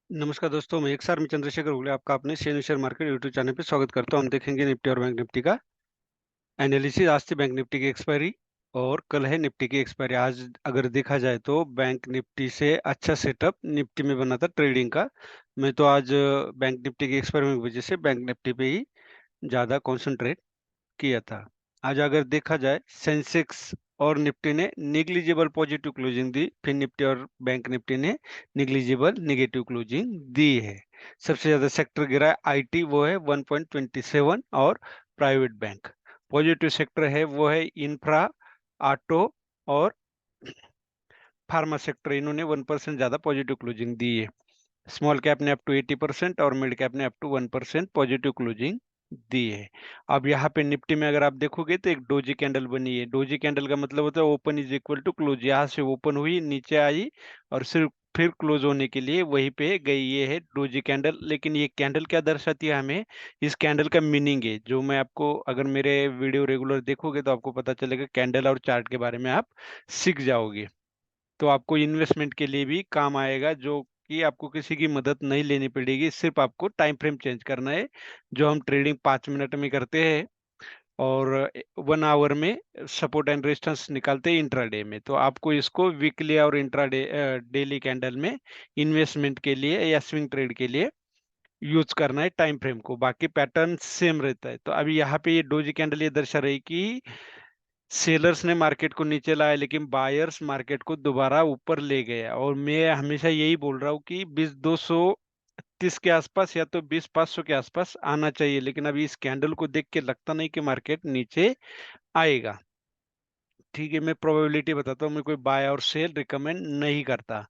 नमस्कार दोस्तों, मैं एक सार में चंद्रशेखर उगले आपका अपने शेयर मार्केट यूट्यूब चैनल पे स्वागत करता हूं। हम देखेंगे निफ्टी और बैंक निफ्टी का एनालिसिस। आज थी बैंक निफ्टी की एक्सपायरी और कल है निफ्टी की एक्सपायरी। आज अगर देखा जाए तो बैंक निफ्टी से अच्छा सेटअप निफ्टी में बना था ट्रेडिंग का। मैं तो आज बैंक निफ्टी की एक्सपायरी की वजह से बैंक निफ्टी पे ही ज़्यादा कॉन्सेंट्रेट किया था। आज अगर देखा जाए सेंसेक्स और निफ्टी ने नेग्लिजिबल पॉजिटिव क्लोजिंग दी, फिर निफ्टी और बैंक निफ्टी ने नेग्लिजिबल नेगेटिव क्लोजिंग दी है। सबसे ज्यादा सेक्टर गिरा है आईटी, वो है 1.27, और प्राइवेट बैंक। पॉजिटिव सेक्टर है वो है इंफ्रा, ऑटो और फार्मा सेक्टर। इन्होंने 1% ज्यादा पॉजिटिव क्लोजिंग दी है। स्मॉल कैप ने अप टू 80% और मिड कैप ने अप टू 1% पॉजिटिव क्लोजिंग दी है। अब यहाँ पे निफ्टी में अगर आप देखोगे तो एक डोजी कैंडल बनी है। डोजी कैंडल का मतलब होता है open is equal to close. यहाँ से ओपन हुई, नीचे आई और सिर्फ फिर क्लोज होने के लिए वहीं पे गई। ये है डोजी कैंडल। लेकिन ये कैंडल क्या दर्शाती है हमें, इस कैंडल का मीनिंग है जो मैं आपको, अगर मेरे वीडियो रेगुलर देखोगे तो आपको पता चलेगा। कैंडल और चार्ट के बारे में आप सीख जाओगे तो आपको इन्वेस्टमेंट के लिए भी काम आएगा, जो कि आपको किसी की मदद नहीं लेनी पड़ेगी। सिर्फ आपको टाइम फ्रेम चेंज करना है। जो हम ट्रेडिंग 5 मिनट में करते हैं और 1 आवर में सपोर्ट एंड रेजिस्टेंस निकालते हैं इंट्राडे में, तो आपको इसको वीकली और इंट्राडे डेली कैंडल में इन्वेस्टमेंट के लिए या स्विंग ट्रेड के लिए यूज करना है टाइम फ्रेम को। बाकी पैटर्न सेम रहता है। तो अभी यहाँ पे ये डोजी कैंडल ये दर्शा रही कि सेलर्स ने मार्केट को नीचे लाया, लेकिन बायर्स मार्केट को दोबारा ऊपर ले गए। और मैं हमेशा यही बोल रहा हूँ कि 2230 के आसपास या तो 20500 के आसपास आना चाहिए। लेकिन अभी इस कैंडल को देख के लगता नहीं कि मार्केट नीचे आएगा। ठीक है, मैं प्रोबेबिलिटी बताता हूँ। मैं कोई बाय और सेल रिकमेंड नहीं करता।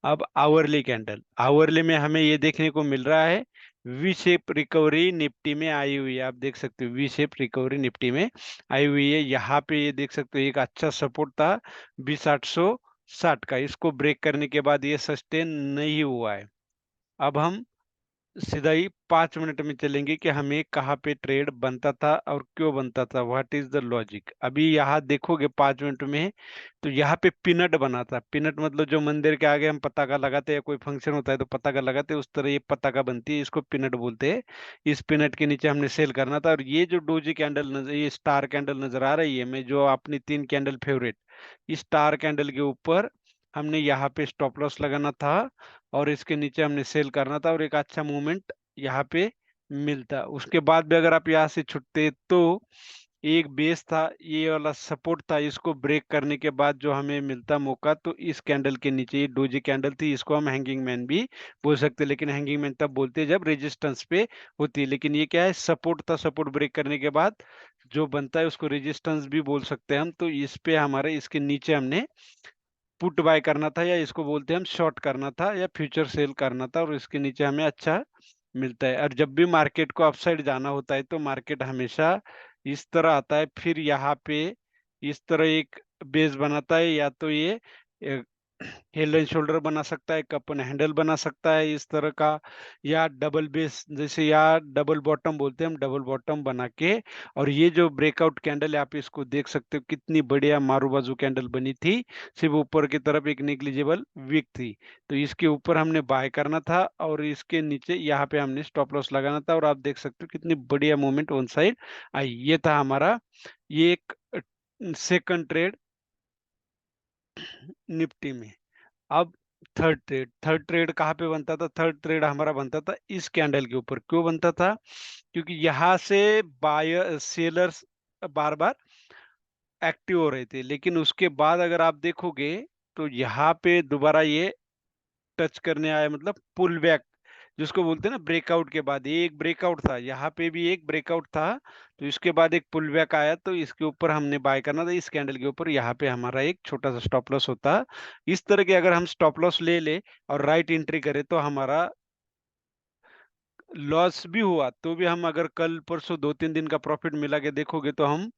अब आवरली कैंडल, आवरली में हमें ये देखने को मिल रहा है वी शेप रिकवरी निफ्टी में आई हुई है। आप देख सकते हो वी शेप रिकवरी निफ्टी में आई हुई है। यहाँ पे ये देख सकते हो एक अच्छा सपोर्ट था 20860 का। इसको ब्रेक करने के बाद ये सस्टेन नहीं हुआ है। अब हम सीधा ही 5 मिनट में चलेंगे कि हमें कहाँ पे ट्रेड बनता था और क्यों बनता था, व्हाट इज द लॉजिक। अभी यहाँ देखोगे 5 मिनट में तो यहाँ पे पिनट बना था। पिनट मतलब जो मंदिर के आगे हम पताका लगाते हैं या कोई फंक्शन होता है तो पताका लगाते हैं, उस तरह ये पताका बनती है, इसको पिनट बोलते हैं। इस पिनट के नीचे हमने सेल करना था। और ये जो डोजी कैंडल नजर, ये स्टार कैंडल नजर आ रही है, मैं जो अपनी 3 कैंडल फेवरेट, इस स्टार कैंडल के ऊपर हमने यहाँ पे स्टॉप लॉस लगाना था और इसके नीचे हमने सेल करना था और एक अच्छा मूवमेंट यहाँ पे मिलता। उसके बाद भी अगर आप यहाँ से छुटते तो एक बेस था, ये वाला सपोर्ट था, इसको ब्रेक करने के बाद जो हमें मिलता मौका, तो इस कैंडल के नीचे ये डोजी कैंडल थी, इसको हम हैंगिंग मैन भी बोल सकते हैं। लेकिन हैंगिंग मैन तब बोलते हैं जब रेजिस्टेंस पे होती है। लेकिन ये क्या है, सपोर्ट था। सपोर्ट ब्रेक करने के बाद जो बनता है उसको रेजिस्टेंस भी बोल सकते हैं हम। तो इस पे हमारे इसके नीचे हमने पुट बाय करना था, या इसको बोलते हैं हम शॉर्ट करना था या फ्यूचर सेल करना था, और इसके नीचे हमें अच्छा मिलता है। और जब भी मार्केट को अपसाइड जाना होता है तो मार्केट हमेशा इस तरह आता है, फिर यहाँ पे इस तरह एक बेस बनाता है। या तो ये हेड एंड शोल्डर बना सकता है, कप एंड हैंडल बना सकता है इस तरह का, या डबल बेस, जैसे या डबल बॉटम बोलते हैं हम, डबल बॉटम बना के। और ये जो ब्रेकआउट कैंडल है आप इसको देख सकते हो, कितनी बढ़िया मारू बाजू कैंडल बनी थी। सिर्फ ऊपर की तरफ एक नेग्लिजिबल विक थी, तो इसके ऊपर हमने बाय करना था और इसके नीचे यहाँ पे हमने स्टॉप लॉस लगाना था। और आप देख सकते हो कितनी बढ़िया मूवमेंट वन साइड आई। ये था हमारा, ये एक सेकंड ट्रेड निफ्टी में। अब थर्ड ट्रेड कहाँ पे बनता था? थर्ड ट्रेड हमारा बनता था इस कैंडल के ऊपर। क्यों बनता था? क्योंकि यहाँ से बायर सेलर्स बार बार एक्टिव हो रहे थे, लेकिन उसके बाद अगर आप देखोगे तो यहाँ पे दोबारा ये टच करने आया, मतलब पुल बैक जिसको बोलते हैं ना। ब्रेकआउट के बाद ये एक ब्रेकआउट था, यहाँ पे भी एक ब्रेकआउट था, तो इसके बाद एक पुल बैक आया, तो इसके ऊपर हमने बाय करना था इस कैंडल के ऊपर। यहाँ पे हमारा एक छोटा सा स्टॉप लॉस होता। इस तरह के अगर हम स्टॉप लॉस ले ले और राइट एंट्री करें तो हमारा लॉस भी हुआ तो भी हम, अगर कल परसों 2-3 दिन का प्रॉफिट मिला के देखोगे तो हम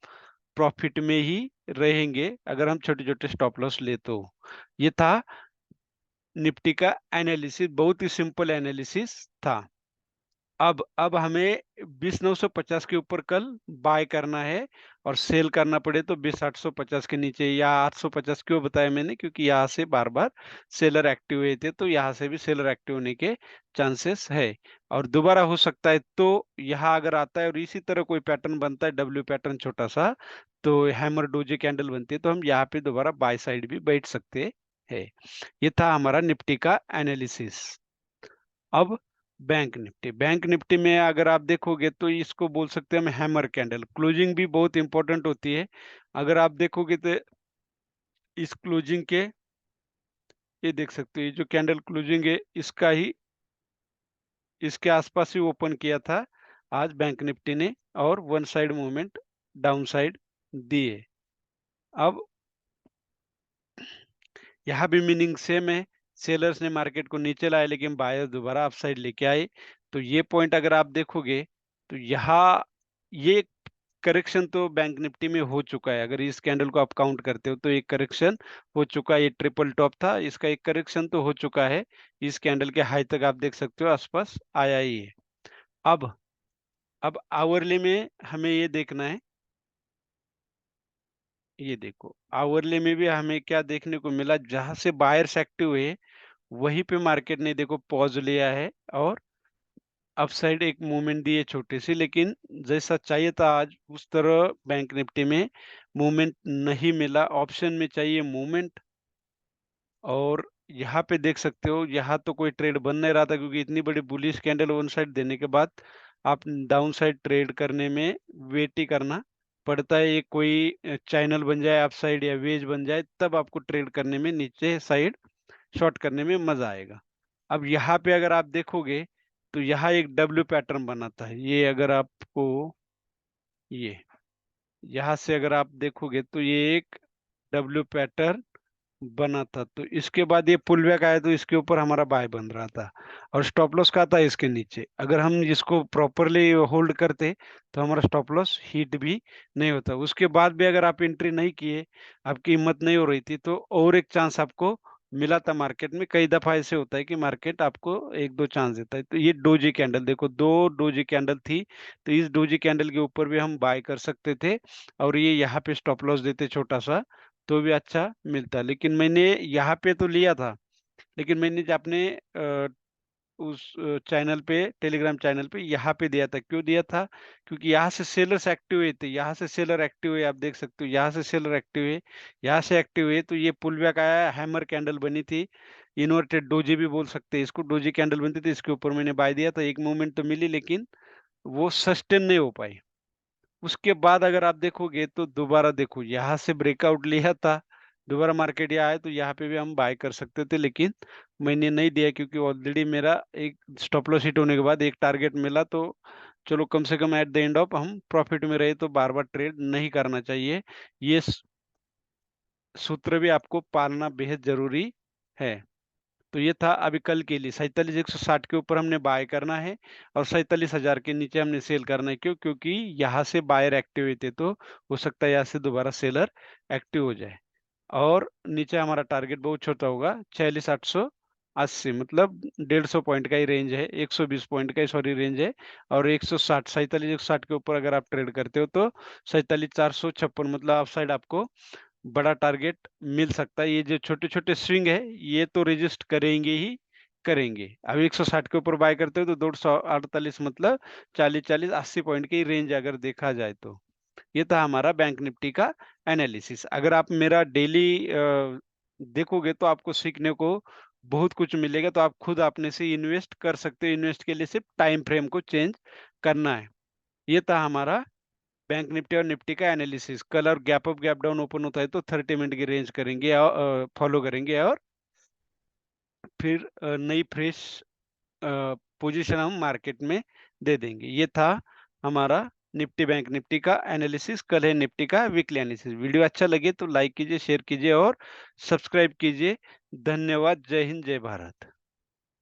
प्रॉफिट में ही रहेंगे, अगर हम छोटे छोटे स्टॉप लॉस ले तो। ये था निफ्टी का एनालिसिस, बहुत ही सिंपल एनालिसिस था। अब हमें 20,950 के ऊपर कल बाय करना है और सेल करना पड़े तो 20,850 के नीचे या 850। क्यों बताया मैंने? क्योंकि यहाँ से बार बार सेलर एक्टिव हुए थे, तो यहाँ से भी सेलर एक्टिव होने के चांसेस है और दोबारा हो सकता है। तो यहाँ अगर आता है और इसी तरह कोई पैटर्न बनता है, डब्ल्यू पैटर्न छोटा सा, तो हैमर डोजे कैंडल बनती है, तो हम यहाँ पे दोबारा बाय साइड भी बैठ सकते हैं। ये था हमारा निफ्टी का एनालिसिस। अब बैंक निफ्टी में अगर आप देखोगे तो इसको बोल सकते हैं हम हैमर कैंडल। क्लोजिंग भी बहुत इंपॉर्टेंट होती है। अगर आप देखोगे तो इस क्लोजिंग के, ये देख सकते हो, ये जो कैंडल क्लोजिंग है इसका ही, इसके आसपास ही ओपन किया था आज बैंक निफ्टी ने और one side movement down side दिए। अब यहाँ भी मीनिंग सेम है। सेलर्स ने मार्केट को नीचे लाया लेकिन बायर्स दोबारा अपसाइड लेके आए। तो ये पॉइंट अगर आप देखोगे तो यहाँ ये करेक्शन तो बैंक निफ्टी में हो चुका है। अगर इस कैंडल को आप काउंट करते हो तो एक करेक्शन हो चुका है। ये ट्रिपल टॉप था, इसका एक करेक्शन तो हो चुका है। इस कैंडल के हाई तक आप देख सकते हो आसपास आया ही है। अब अब आवरली में हमें ये देखना है। ये देखो आवरली में भी हमें क्या देखने को मिला, जहां से बायर्स एक्टिव हुए वहीं पे मार्केट ने देखो पॉज लिया है और अपसाइड एक मूवमेंट दी है छोटी सी, लेकिन जैसा चाहिए था आज उस तरह बैंक निफ्टी में मूवमेंट नहीं मिला। ऑप्शन में चाहिए मूवमेंट और यहाँ पे देख सकते हो, यहाँ तो कोई ट्रेड बन नहीं रहा था क्योंकि इतनी बड़ी बुलिश कैंडल वन साइड देने के बाद आप डाउन साइड ट्रेड करने में वेट ही करना पड़ता है। ये कोई चैनल बन जाए अप साइड या वेज बन जाए तब आपको ट्रेड करने में, नीचे साइड शॉर्ट करने में मजा आएगा। अब यहाँ पे अगर आप देखोगे तो यहाँ एक डब्ल्यू पैटर्न बना था। ये अगर आपको, ये यहाँ से अगर आप देखोगे तो ये एक डब्ल्यू पैटर्न बना था। तो इसके बाद ये पुल बैक आया तो इसके ऊपर हमारा बाय बन रहा था और स्टॉप लॉस का था इसके नीचे। अगर हम इसको प्रॉपरली होल्ड करते तो हमारा स्टॉप लॉस हिट भी नहीं होता। उसके बाद भी अगर आप एंट्री नहीं किए, आपकी हिम्मत नहीं हो रही थी, तो और एक चांस आपको मिला था। मार्केट में कई दफा ऐसे होता है कि मार्केट आपको एक दो चांस देता है। तो ये डोजी कैंडल देखो, दो डोजी कैंडल थी, तो इस डोजी कैंडल के ऊपर भी हम बाय कर सकते थे और ये यहाँ पे स्टॉप लॉस देते छोटा सा तो भी अच्छा मिलता। लेकिन मैंने यहाँ पे तो लिया था, लेकिन मैंने जो अपने उस चैनल पे, टेलीग्राम चैनल पे यहाँ पे दिया था। क्यों दिया था? क्योंकि यहाँ से सेलर्स एक्टिव हुए थे, यहाँ से सेलर एक्टिव हुए, आप देख सकते हो यहाँ से सेलर एक्टिव हुए, यहाँ से एक्टिव हुए, तो ये पुल बैक आया, हैमर कैंडल बनी थी। इन्वर्टेड डोजी भी बोल सकते हैं इसको, डोजी कैंडल बनती थी, इसके ऊपर मैंने बाय दिया था। एक मूवमेंट तो मिली लेकिन वो सस्टेन नहीं हो पाई। उसके बाद अगर आप देखोगे तो दोबारा देखो यहाँ से ब्रेकआउट लिया था, दोबारा मार्केट यहाँ आए तो यहाँ पे भी हम बाय कर सकते थे, लेकिन मैंने नहीं दिया क्योंकि ऑलरेडी मेरा एक स्टॉप लॉस हिट होने के बाद एक टारगेट मिला। तो चलो कम से कम एट द एंड ऑफ हम प्रॉफिट में रहे, तो बार बार ट्रेड नहीं करना चाहिए। ये सूत्र भी आपको पालना बेहद जरूरी है। तो ये था अभी कल के लिए 47,160 के ऊपर हमने बाय करना है और 47,000 के नीचे हमने सेल करना है। क्यों? क्योंकि यहाँ से बायर एक्टिव हुए थे, तो हो सकता है यहाँ से दोबारा सेलर एक्टिव हो जाए और नीचे हमारा टारगेट बहुत छोटा होगा, 46,880, मतलब 150 पॉइंट का ही रेंज है, 120 पॉइंट का ही सॉरी रेंज है। और 160, 47,160 के ऊपर अगर आप ट्रेड करते हो तो 47,456, मतलब आप साइड आपको बड़ा टारगेट मिल सकता है। ये जो छोटे-छोटे स्विंग है, ये तो रेजिस्ट करेंगे ही करेंगे। अब 160 के ऊपर बाय करते हो तो 248, मतलब 40-40, 80 पॉइंट की रेंज अगर देखा जाए तो। ये था हमारा बैंक निफ्टी का एनालिसिस। अगर आप मेरा डेली देखोगे तो आपको सीखने को बहुत कुछ मिलेगा, तो आप खुद अपने से इन्वेस्ट कर सकते हो। इन्वेस्ट के लिए सिर्फ टाइम फ्रेम को चेंज करना है। ये था हमारा बैंक निफ्टी और निफ्टी का एनालिसिस। कल और gap up gap down open होता है तो 30 मिनट की रेंज करेंगे और फॉलो करेंगे और फिर नई फ्रेश पोजीशन हम मार्केट में दे देंगे। ये था हमारा निफ्टी बैंक निफ्टी का एनालिसिस। कल है निफ्टी का वीकली एनालिसिस। वीडियो अच्छा लगे तो लाइक कीजिए, शेयर कीजिए और सब्सक्राइब कीजिए। धन्यवाद। जय हिंद, जय भारत।